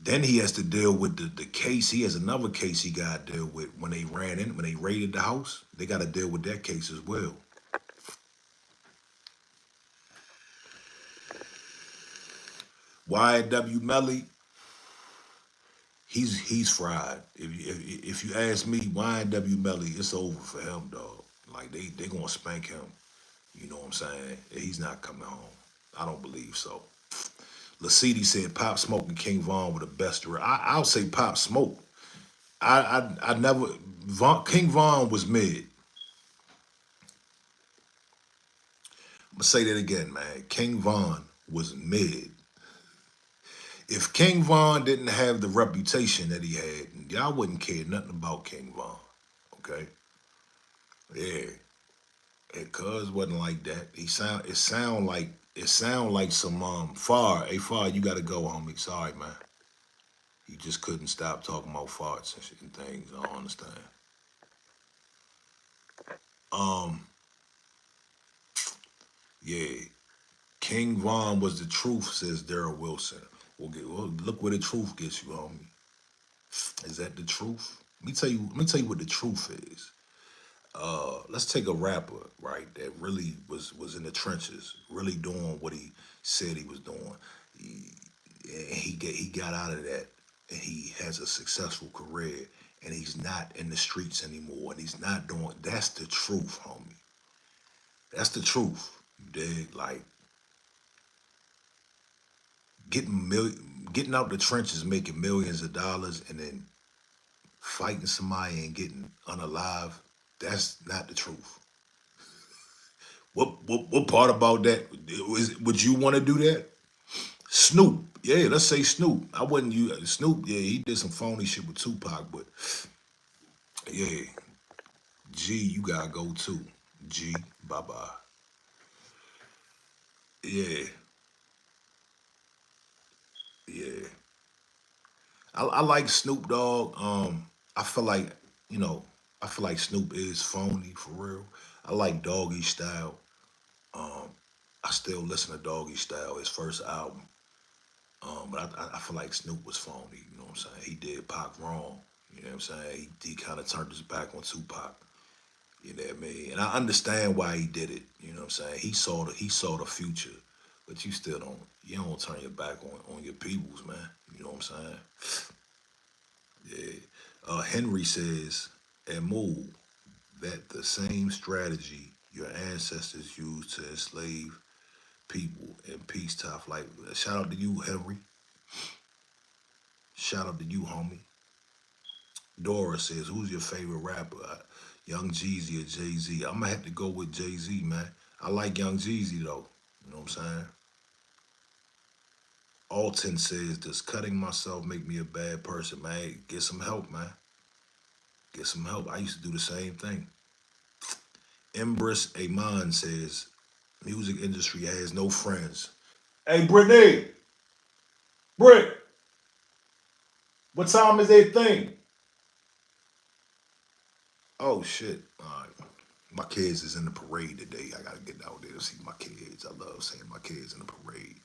then he has to deal with the case. He has another case he got to deal with when they raided the house. They got to deal with that case as well. YW Melly, he's fried. If you ask me, YW Melly, it's over for him, dog. Like they gonna spank him. You know what I'm saying? He's not coming home. I don't believe so. Lasidi said Pop Smoke and King Von were the best. I'll say Pop Smoke. I never King Von was mid. I'm gonna say that again, man. King Von was mid. If King Von didn't have the reputation that he had, y'all wouldn't care nothing about King Von. Okay? Yeah. And cuz wasn't like that. It sound like some far. Hey far, you gotta go, homie. Sorry, man. You just couldn't stop talking about farts and shit and things. I don't understand. Um, yeah. King Von was the truth, says Daryl Wilson. Well, look where the truth gets you, homie. Is that the truth? Let me tell you what the truth is. Let's take a rapper, right, that really was in the trenches, really doing what he said he was doing. He got out of that, and he has a successful career, and he's not in the streets anymore, and he's not doing. That's the truth, homie. That's the truth. You dig? Like getting out the trenches, making millions of dollars, and then fighting somebody and getting unalive. That's not the truth. What part about that would you want to do that? Snoop, yeah, let's say Snoop. I wouldn't use Snoop. Yeah, he did some phony shit with Tupac, but yeah, G, you gotta go too. G, bye bye. Yeah, yeah. I like Snoop Dogg. I feel like you know, I feel like Snoop is phony for real. I like Doggy Style. Um, I still listen to Doggy Style, his first album. But I feel like Snoop was phony. You know what I'm saying? He did Pac wrong. You know what I'm saying? He kind of turned his back on Tupac. You know what I mean? And I understand why he did it. You know what I'm saying? He saw the future, but you don't turn your back on your peoples, man. You know what I'm saying? Yeah. Henry says, and move that the same strategy your ancestors used to enslave people in peacetime. Like, shout out to you, Henry. Shout out to you, homie. Dora says, who's your favorite rapper? Young Jeezy or Jay Z? I'm gonna have to go with Jay Z, man. I like Young Jeezy though. You know what I'm saying? Alton says, does cutting myself make me a bad person, man? Get some help, man. Get some help. I used to do the same thing. Empress Amon says, music industry has no friends. Hey, Brittany, Britt, what time is that thing? Oh shit. All right. My kids is in the parade today. I gotta get out there to see my kids. I love seeing my kids in the parade.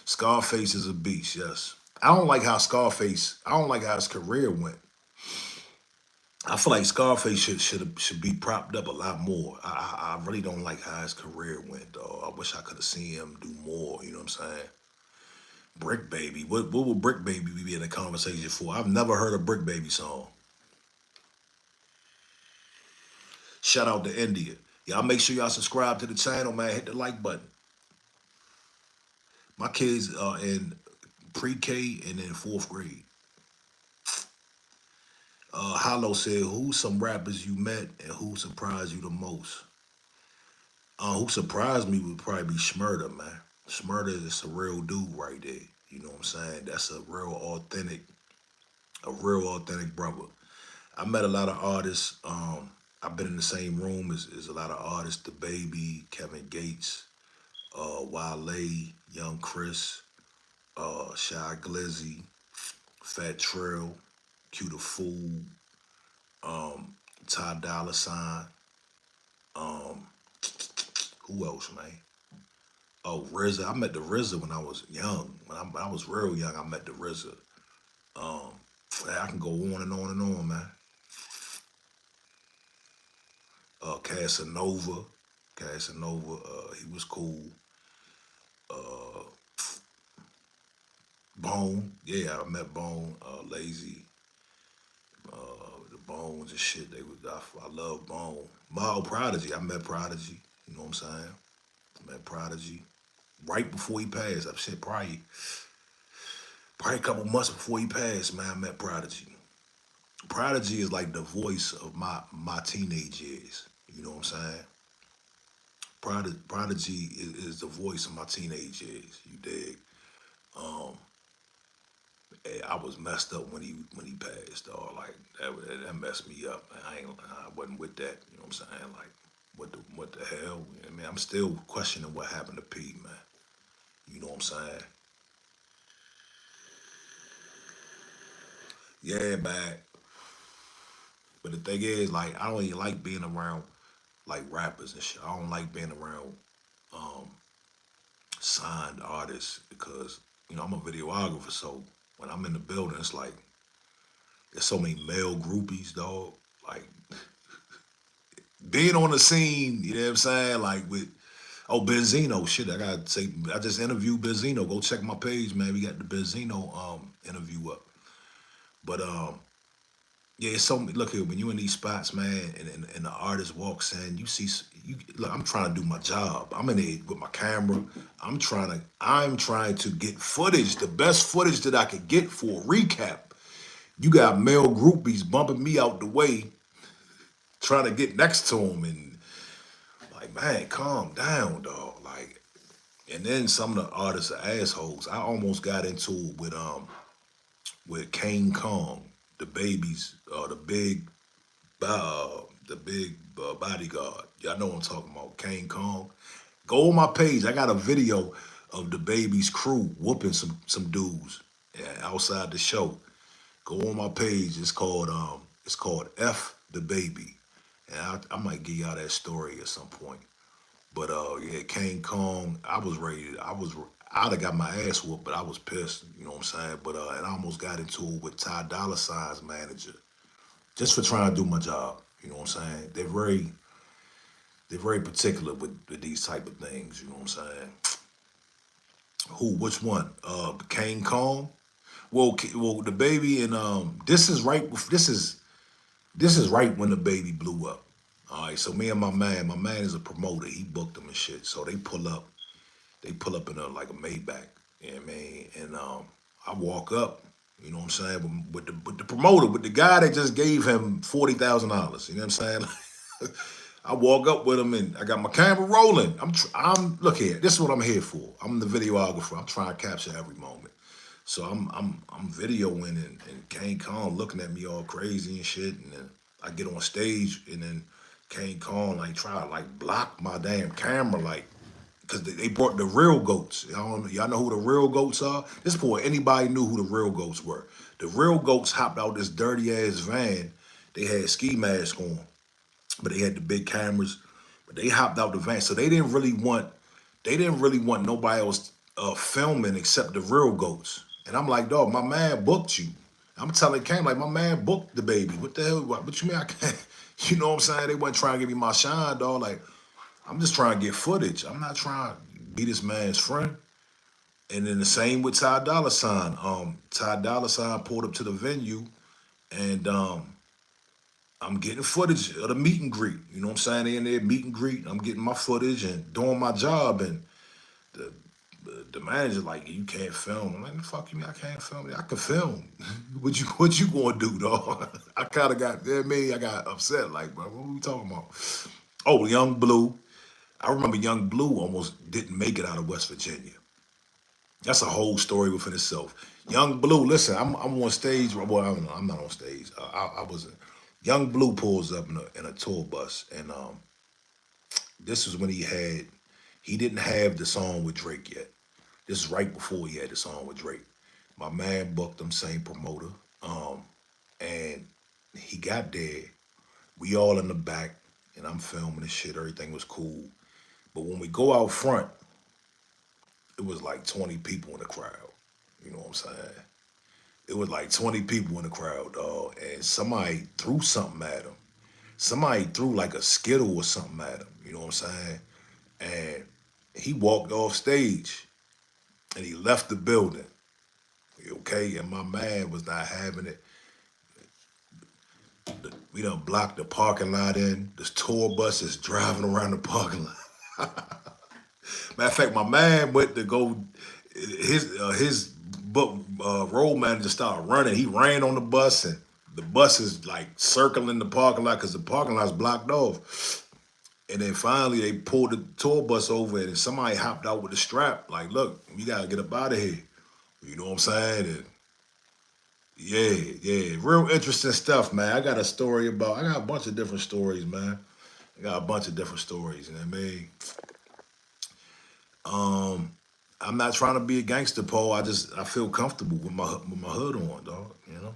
Scarface is a beast, yes. I don't like how Scarface. I don't like how his career went. I feel like Scarface should be propped up a lot more. I really don't like how his career went, though. I wish I could have seen him do more. You know what I'm saying? Brick Baby. What would Brick Baby be in a conversation for? I've never heard a Brick Baby song. Shout out to India. Y'all make sure y'all subscribe to the channel, man. Hit the like button. My kids are in pre-K and in fourth grade. Hollow said, "Who's some rappers you met and who surprised you the most?" Who surprised me would probably be Schmurder, man. Schmurder is a real dude right there. You know what I'm saying? That's a real authentic brother. I met a lot of artists. I've been in the same room as a lot of artists. The Baby, Kevin Gates, Wale, Young Chris, Shy Glizzy, Fat Trill, Q the Fool, Ty Dolla Sign. Um, who else, man? Oh, RZA. I met the RZA when I was young. When I was real young, I met the RZA. Um, I can go on and on and on, man. Casanova. Casanova, he was cool. Uh, Bone. Yeah, I met Bone. Lazy. The Bones and shit. I love Bone. Mild Prodigy. I met Prodigy. You know what I'm saying? I met Prodigy right before he passed. I said probably a couple months before he passed, man. I met Prodigy. Prodigy is like the voice of my teenage years. You know what I'm saying? Prodigy is the voice of my teenage years. You dig? Um, I was messed up when he passed, dog. Like that messed me up. Man. I wasn't with that. You know what I'm saying? Like what the hell? I mean, I'm still questioning what happened to P, man. You know what I'm saying? Yeah, man. But the thing is, like, I don't even like being around like rappers and shit. I don't like being around um signed artists because I'm a videographer. So when I'm in the building, it's like there's so many male groupies, dog. Like being on the scene, you know what I'm saying? Like with Benzino, shit. I gotta say, I just interviewed Benzino. Go check my page, man. We got the Benzino interview up. But yeah, it's so look here when you in these spots, man, and the artist walks in, you see you look. I'm trying to do my job. I'm in there with my camera. I'm trying to get footage, the best footage that I could get for a recap. You got male groupies bumping me out the way, trying to get next to him, and like, man, calm down, dog. Like, and then some of the artists are assholes. I almost got into it with King Kong, the babies, uh, the big bodyguard. Y'all know what I'm talking about. King Kong. Go on my page. I got a video of the baby's crew whooping some dudes, yeah, outside the show. Go on my page. It's called F the Baby, and I might give y'all that story at some point. But yeah, King Kong. I was ready. I'd have got my ass whooped, but I was pissed. You know what I'm saying? But and I almost got into it with Ty Dolla Sign's manager just for trying to do my job. You know what I'm saying? They're very particular with these type of things. You know what I'm saying? Who? Which one? King Kong. Well, the baby and this is right. This is right when the baby blew up. All right, so me and my man is a promoter. He booked them and shit. So they pull up in like a Maybach. You know what I mean? And I walk up. You know what I'm saying? With the promoter, with the guy that just gave him $40,000. You know what I'm saying? I walk up with him and I got my camera rolling. Look here. This is what I'm here for. I'm the videographer. I'm trying to capture every moment. So I'm videoing and King Kong looking at me all crazy and shit. And then I get on stage and then King Kong like try to like block my damn camera like because they brought the real goats. Y'all know who the real goats are? This before anybody knew who the real goats were. The real goats hopped out this dirty ass van. They had ski masks on, but they had the big cameras. But they hopped out the van, so they didn't really want nobody else filming except the real goats. And I'm like, dog, my man booked you. I'm telling Cam, like, my man booked the baby. What the hell? What you mean I can't? You know what I'm saying? They wasn't trying to give me my shine, dog. Like, I'm just trying to get footage. I'm not trying to be this man's friend. And then the same with Ty Dolla Sign. Ty Dolla Sign pulled up to the venue, and I'm getting footage of the meet and greet. You know what I'm saying? They in there meet and greet. I'm getting my footage and doing my job. And the the manager like, you can't film. I'm like, fuck you mean I can't film? I can film. What you gonna do, dog? I kind of got, I got upset. Like, bro, what are we talking about? Oh, Young Blue. I remember Young Blue almost didn't make it out of West Virginia. That's a whole story within itself. Young Blue, listen, I'm on stage. Well, I don't know, I'm not on stage. I wasn't. Young Blue pulls up in a tour bus, and this was when he didn't have the song with Drake yet. This is right before he had the song with Drake. My man booked him, same promoter, and he got there. We all in the back, and I'm filming and shit. Everything was cool, but when we go out front, it was like 20 people in the crowd. You know what I'm saying? It was like 20 people in the crowd, dog. And somebody threw something at him. Somebody threw like a Skittle or something at him. You know what I'm saying? And he walked off stage and he left the building. Okay? And my man was not having it. We done blocked the parking lot in. This tour bus is driving around the parking lot. Matter of fact, my man went to go, his road manager started running. He ran on the bus, and the bus is like circling the parking lot because the parking lot's blocked off. And then finally they pulled the tour bus over, and somebody hopped out with the strap. Like, look, you gotta get up out of here. You know what I'm saying? And yeah, real interesting stuff, man. I got a bunch of different stories, man. I got a bunch of different stories, you know what I mean? I'm not trying to be a gangster, Paul. I feel comfortable with my hood on, dog. You know.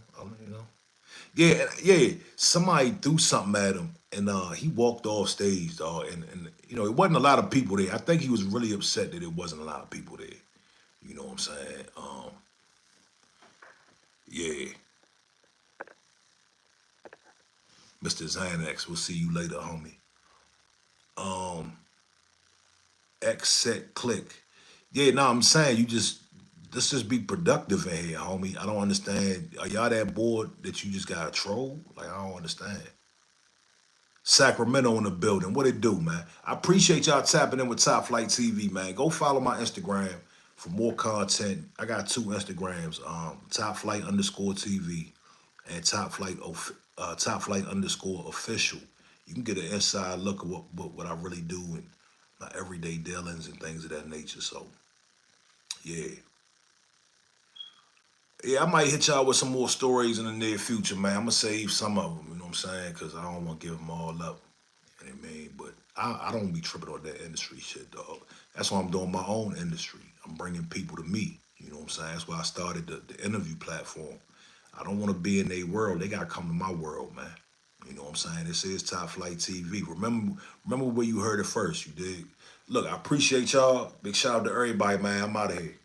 Yeah. Somebody threw something at him, and he walked off stage, dog. And it wasn't a lot of people there. I think he was really upset that it wasn't a lot of people there. You know what I'm saying? Yeah. Mr. Xanax, we'll see you later, homie. X set click. Yeah, no, I'm saying let's just be productive in here, homie. I don't understand. Are y'all that bored that you just got to troll? Like, I don't understand. Sacramento in the building. What it do, man? I appreciate y'all tapping in with Top Flight TV, man. Go follow my Instagram for more content. I got 2 Instagrams, Top Flight _TV and Top Flight _ official. You can get an inside look at what I really do and my everyday dealings and things of that nature. So, yeah. Yeah, I might hit y'all with some more stories in the near future, man. I'm going to save some of them, you know what I'm saying? Because I don't want to give them all up. You know what I mean? But I don't be tripping on that industry shit, dog. That's why I'm doing my own industry. I'm bringing people to me. You know what I'm saying? That's why I started the interview platform. I don't want to be in their world. They got to come to my world, man. You know what I'm saying? This is Top Flight TV. Remember where you heard it first, you dig? Look, I appreciate y'all. Big shout out to everybody, man. I'm out of here.